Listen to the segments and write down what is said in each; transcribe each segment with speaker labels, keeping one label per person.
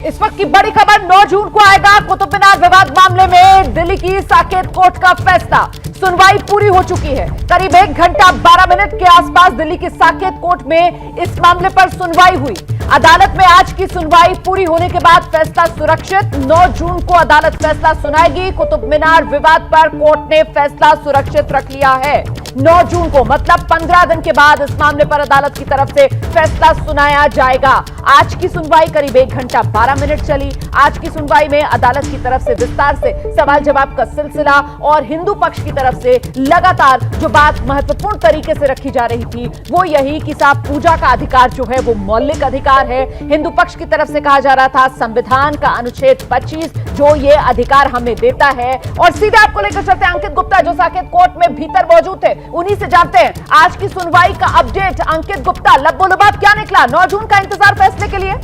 Speaker 1: इस वक्त की बड़ी खबर 9 जून को आएगा कुतुब मीनार विवाद मामले में दिल्ली की साकेत कोर्ट का फैसला। सुनवाई पूरी हो चुकी है। करीब 1 घंटा 12 मिनट के आसपास दिल्ली की साकेत कोर्ट में इस मामले पर सुनवाई हुई। अदालत में आज की सुनवाई पूरी होने के बाद फैसला सुरक्षित। 9 जून को अदालत फैसला सुनाएगी। कुतुब मीनार विवाद पर कोर्ट ने फैसला सुरक्षित रख लिया है। 9 जून को मतलब 15 दिन के बाद इस मामले पर अदालत की तरफ से फैसला सुनाया जाएगा। आज की सुनवाई करीब 1 घंटा 12 मिनट चली। आज की सुनवाई में अदालत की तरफ से विस्तार से सवाल जवाब का सिलसिला और हिंदू पक्ष की तरफ से लगातार जो बात महत्वपूर्ण तरीके से रखी जा रही थी वो यही कि साहब पूजा का अधिकार जो है वो मौलिक अधिकार है। हिंदू पक्ष की तरफ से कहा जा रहा था संविधान का अनुच्छेद 25 जो ये अधिकार हमें देता है। और सीधे आपको लेकर चलते हैं अंकित गुप्ता जो साकेत कोर्ट में भीतर मौजूद थे, उन्हीं से जानते हैं आज की सुनवाई का अपडेट। अंकित गुप्ता, लब्बो लुबाब क्या निकला? 9 जून का इंतजार फैसले के लिए।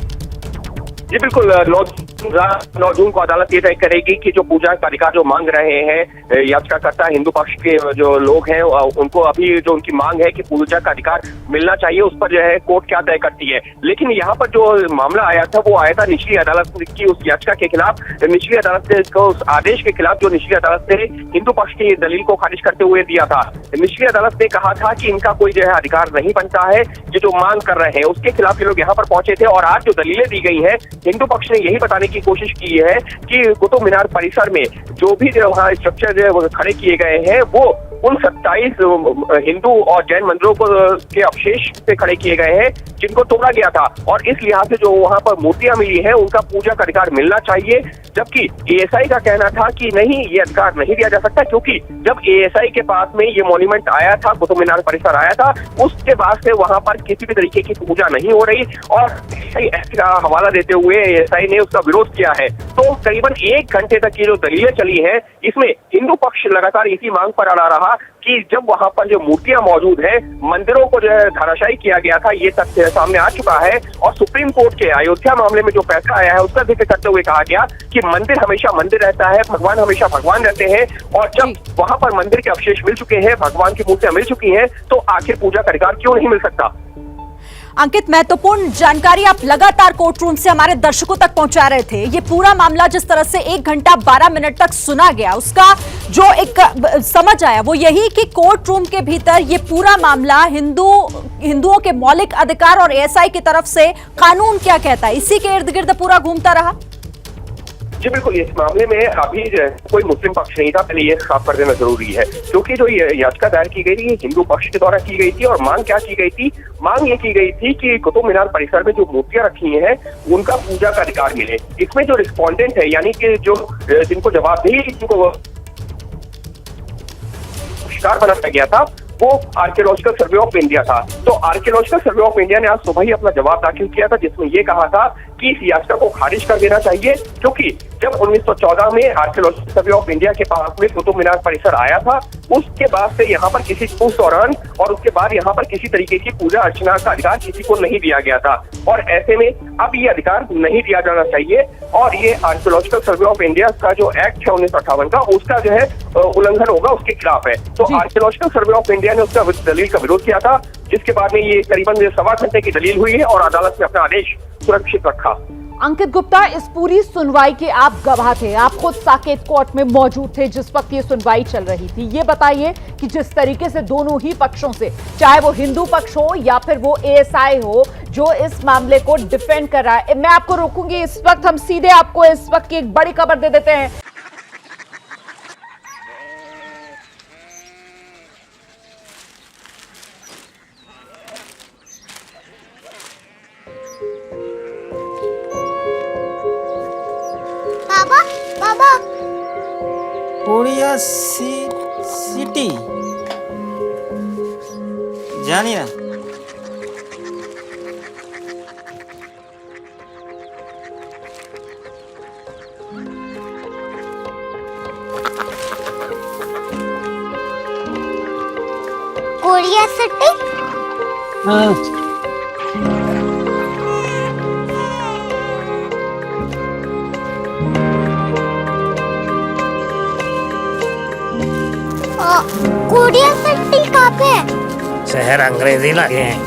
Speaker 2: जी बिल्कुल, 9 जून को अदालत ये तय करेगी कि जो पूजा का अधिकार जो मांग रहे हैं याचिकाकर्ता हिंदू पक्ष के जो लोग हैं उनको अभी जो उनकी मांग है कि पूजा का अधिकार मिलना चाहिए उस पर जो है कोर्ट क्या तय करती है। लेकिन यहाँ पर जो मामला आया था वो आया था निचली अदालत की उस याचिका के खिलाफ। निचली अदालत ने उस आदेश के खिलाफ जो निचली अदालत ने हिंदू पक्ष की दलील को खारिज करते हुए दिया था। निचली अदालत ने कहा था कि इनका कोई जो है अधिकार नहीं बनता है, ये जो मांग कर रहे हैं उसके खिलाफ ये लोग यहाँ पर पहुंचे थे। और आज जो दलीलें दी गई हैं हिंदू पक्ष ने यही बताने की कोशिश की है कि कुतुब मीनार परिसर में जो भी जो वहाँ स्ट्रक्चर जो है वो खड़े किए गए हैं वो उन 27 हिंदू और जैन मंदिरों को के अवशेष से खड़े किए गए हैं जिनको तोड़ा गया था। और इस लिहाज से जो वहां पर मूर्तियां मिली हैं उनका पूजा का अधिकार मिलना चाहिए। जबकि एएसआई का कहना था कि नहीं, ये अधिकार नहीं दिया जा सकता क्योंकि जब एएसआई के पास में ये मॉन्यूमेंट आया था, कुतुब मीनार परिसर आया था, उसके बाद से वहां पर किसी भी तरीके की पूजा नहीं हो रही। और का हवाला देते हुए एएसआई ने उसका विरोध किया है। तो करीबन 1 घंटे तक की जो दलीलें चली है इसमें हिंदू पक्ष लगातार इसी मांग पर अड़ा रहा कि जब वहां पर जो मूर्तियां मौजूद हैं, मंदिरों को जो है धराशायी किया गया था, ये तथ्य सामने आ चुका है। और सुप्रीम कोर्ट के अयोध्या मामले में जो फैसला आया है उसका जिक्र करते हुए कहा गया कि मंदिर हमेशा मंदिर रहता है, भगवान हमेशा भगवान रहते हैं। और जब वहां पर मंदिर के अवशेष मिल चुके हैं, भगवान की मूर्तियां मिल चुकी हैं, तो आखिर पूजा का अधिकार क्यों नहीं मिल सकता?
Speaker 3: अंकित, महत्वपूर्ण जानकारी आप लगातार कोर्ट रूम से हमारे दर्शकों तक पहुंचा रहे थे। ये पूरा मामला जिस तरह से 1 घंटा 12 मिनट तक सुना गया उसका जो एक समझ आया वो यही कि कोर्ट रूम के भीतर ये पूरा मामला हिंदुओं के मौलिक अधिकार और एएसआई की तरफ से कानून क्या कहता है इसी के इर्द गिर्द पूरा घूमता रहा।
Speaker 2: जी बिल्कुल, इस मामले में अभी कोई मुस्लिम पक्ष नहीं था, पहले ये साफ कर देना जरूरी है क्योंकि जो याचिका दायर की गई थी हिंदू पक्ष के द्वारा की गई थी। और मांग क्या की गई थी? मांग ये की गई थी कि कुतुब मीनार परिसर में जो मूर्तियां रखी हैं उनका पूजा का अधिकार मिले। इसमें जो रिस्पोंडेंट है यानी कि जो जिनको जवाबदेही जिनको शिकार बनाया गया था वो आर्कियोलॉजिकल सर्वे ऑफ इंडिया था। तो आर्कियोलॉजिकल सर्वे ऑफ इंडिया ने आज सुबह ही अपना जवाब दाखिल किया था जिसमें ये कहा था कि इस याचिका को खारिज कर देना चाहिए क्योंकि जब 1914 में आर्कियोलॉजिकल सर्वे ऑफ इंडिया के पास में कुतुब मीनार परिसर आया था उसके बाद से यहाँ पर उस दौरान और उसके बाद यहाँ पर किसी तरीके की पूजा अर्चना का अधिकार किसी को नहीं दिया गया था। और ऐसे में अब ये अधिकार नहीं दिया जाना चाहिए और ये आर्कियोलॉजिकल सर्वे ऑफ इंडिया का जो एक्ट है 1958 का उसका जो है उल्लंघन होगा, उसके खिलाफ है। तो आर्कियोलॉजिकल सर्वे ऑफ इंडिया ने उसका दलील का विरोध किया था जिसके बाद में ये करीबन 1.25 घंटे की दलील हुई है और अदालत ने अपना आदेश सुरक्षित रखा।
Speaker 1: अंकित गुप्ता, इस पूरी सुनवाई के आप गवाह थे, आप खुद साकेत कोर्ट में मौजूद थे जिस वक्त ये सुनवाई चल रही थी। ये बताइए कि जिस तरीके से दोनों ही पक्षों से, चाहे वो हिंदू पक्ष हो या फिर वो एएसआई हो जो इस मामले को डिफेंड कर रहा है। मैं आपको रोकूंगी इस वक्त, हम सीधे आपको इस वक्त की एक बड़ी खबर दे देते हैं।
Speaker 4: बाबा
Speaker 5: कोरिया सिटी जानी ना
Speaker 4: कोरिया सिटी। कोरिया सिटी कहाँ पे है?
Speaker 5: शहर अंग्रेजी लगे हैं।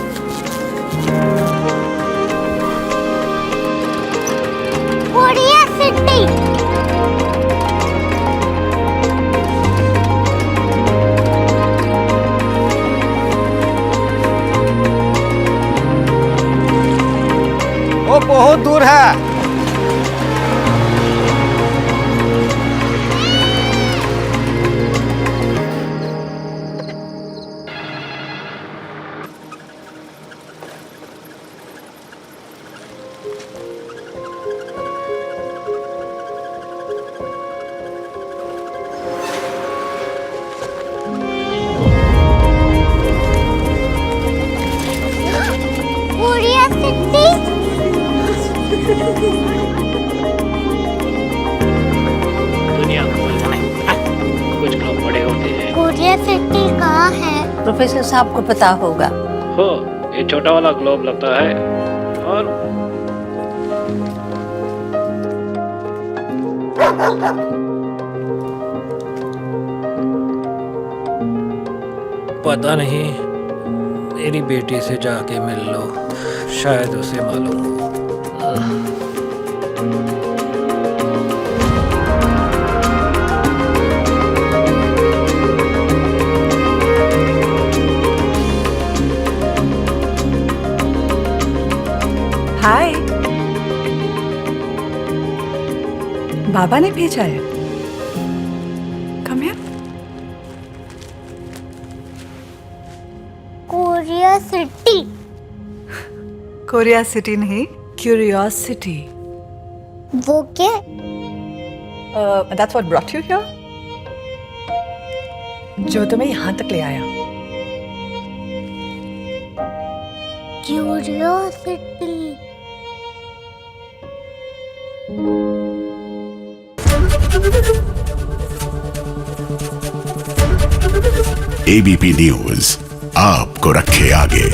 Speaker 4: सिटी।
Speaker 5: वो बहुत दूर है।
Speaker 4: Korea city.
Speaker 6: दुनिया को बोलना है, कुछ लोग बड़े होते हैं।
Speaker 4: कोरिया सिटी कहाँ है?
Speaker 7: प्रोफेसर साहब को पता होगा।
Speaker 6: हो, ये छोटा वाला ग्लोब लगता है और पता नहीं, मेरी बेटी से जाके मिल लो, शायद उसे मालूम हो।
Speaker 8: हाय, बाबा ने भेजा है। Come here.
Speaker 4: Korea city.
Speaker 8: Korea city नहीं, क्यूरियोसिटी।
Speaker 4: वो क्या?
Speaker 8: That's what brought you here? जो तुम्हें यहाँ तक ले आया।
Speaker 4: क्यूरियोसिटी।
Speaker 9: एबीपी न्यूज आपको रखे आगे।